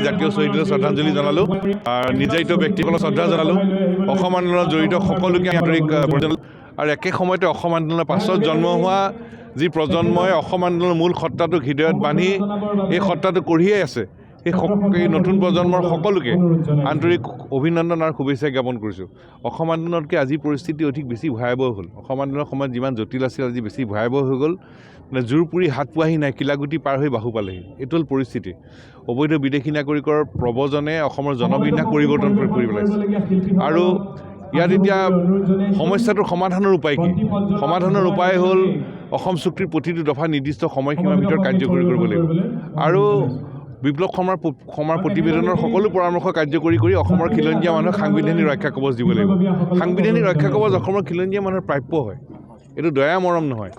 জাতীয় শ্বহীদলৈ শ্ৰদ্ধাঞ্জলি জনালোঁ নিৰ্যাতিত ব্যক্তিসকলক শ্ৰদ্ধা জনালোঁ অসম আন্দোলনত জড়িত সকলোকে আন্তৰিক আৰু একে সময়তে অসম আন্দোলনৰ পাছত জন্ম হোৱা যি প্ৰজন্মই অসম আন্দোলনৰ মূল সত্তাটোক হৃদয়ত বান্ধি এই সত্তাটো কঢ়িয়াই আছে এই নতুন প্ৰজন্মৰ সকলোকে আন্তৰিক অভিনন্দন আৰু শুভেচ্ছা জ্ঞাপন কৰিছোঁ অসম আন্দোলনতকৈ আজি পৰিস্থিতি অধিক বেছি ভয়াৱহ হ'ল অসম আন্দোলনৰ সময়ত যিমান জটিল আছিল আজি বেছি ভয়াৱহ হৈ গ'ল মানে জোৰ পুৰি হাত পোৱাহি নাই কিলাগুটি পাৰ হৈ বাহু পালেহি এইটো হ'ল পৰিস্থিতি অবৈধ বিদেশী নাগৰিকৰ প্ৰব্ৰজনে অসমৰ জনবিন্যাস পৰিৱৰ্তন কৰি পেলাইছে আৰু ইয়াত এতিয়া সমস্যাটোৰ সমাধানৰ উপায় কি সমাধানৰ উপায় হ'ল অসম চুক্তিৰ প্ৰতিটো দফা নিৰ্দিষ্ট সময়সীমাৰ ভিতৰত কাৰ্যকৰী কৰিব লাগিব আৰু বিপ্লৱ সমাৰ প্ৰতিবেদনৰ সকলো পৰামৰ্শ কাৰ্যকৰী কৰি অসমৰ খিলঞ্জীয়া মানুহক সাংবিধানিক ৰক্ষা কৱচ দিব লাগিব সাংবিধানিক ৰক্ষা কৱচ অসমৰ খিলঞ্জীয়া মানুহৰ প্ৰাপ্য হয় এইটো দয়া মৰম নহয়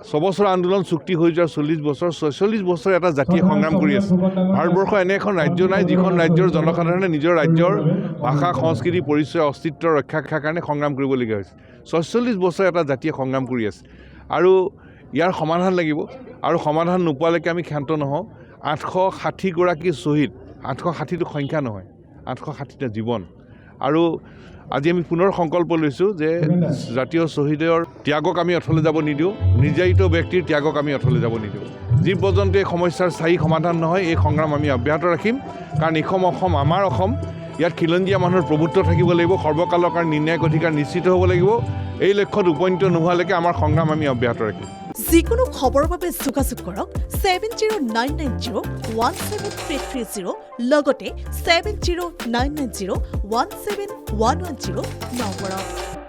6 বছৰ আন্দোলন চুক্তি হৈ যোৱাৰ 40 বছৰ 46 বছৰ এটা জাতীয় সংগ্ৰাম কৰি আছে ভাৰতবৰ্ষ এনে এখন ৰাজ্য নাই যিখন ৰাজ্যৰ জনসাধাৰণে নিজৰ ৰাজ্যৰ ভাষা সংস্কৃতি পৰিচয় অস্তিত্ব ৰক্ষাৰ কাৰণে সংগ্ৰাম কৰিবলগীয়া হৈছে 46 বছৰ এটা জাতীয় সংগ্ৰাম কৰি আছে আৰু ইয়াৰ সমাধান লাগিব আৰু সমাধান নোপোৱালৈকে আমি ক্ষান্ত নহওঁ 860 গৰাকী শ্বহীদ 860টো সংখ্যা নহয় 860টা জীৱন আৰু আজি আমি পুনৰ সংকল্প লৈছোঁ যে জাতীয় শ্বহীদৰ ত্যাগক আমি অথলে যাব নিদিওঁ নিৰ্যাতিত ব্যক্তিৰ ত্যাগক আমি অথলে যাব নিদিওঁ যি পৰ্যন্ত এই সমস্যাৰ স্থায়ী সমাধান নহয় এই সংগ্ৰাম আমি অব্যাহত ৰাখিম কাৰণ এইখন অসম আমাৰ অসম ইয়াত খিলঞ্জীয়া মানুহৰ প্ৰভুত্ব থাকিব লাগিব সৰ্বকালৰ কাৰণে নিৰ্ণায়ক অধিকাৰ নিশ্চিত হ'ব লাগিব এই লক্ষ্যত উপনীত নোহোৱালৈকে আমাৰ সংগ্ৰাম আমি অব্যাহত ৰাখিম যিকোনো খবৰৰ বাবে যোগাযোগ কৰক 7099017330 লগতে 7099017110 নম্বৰত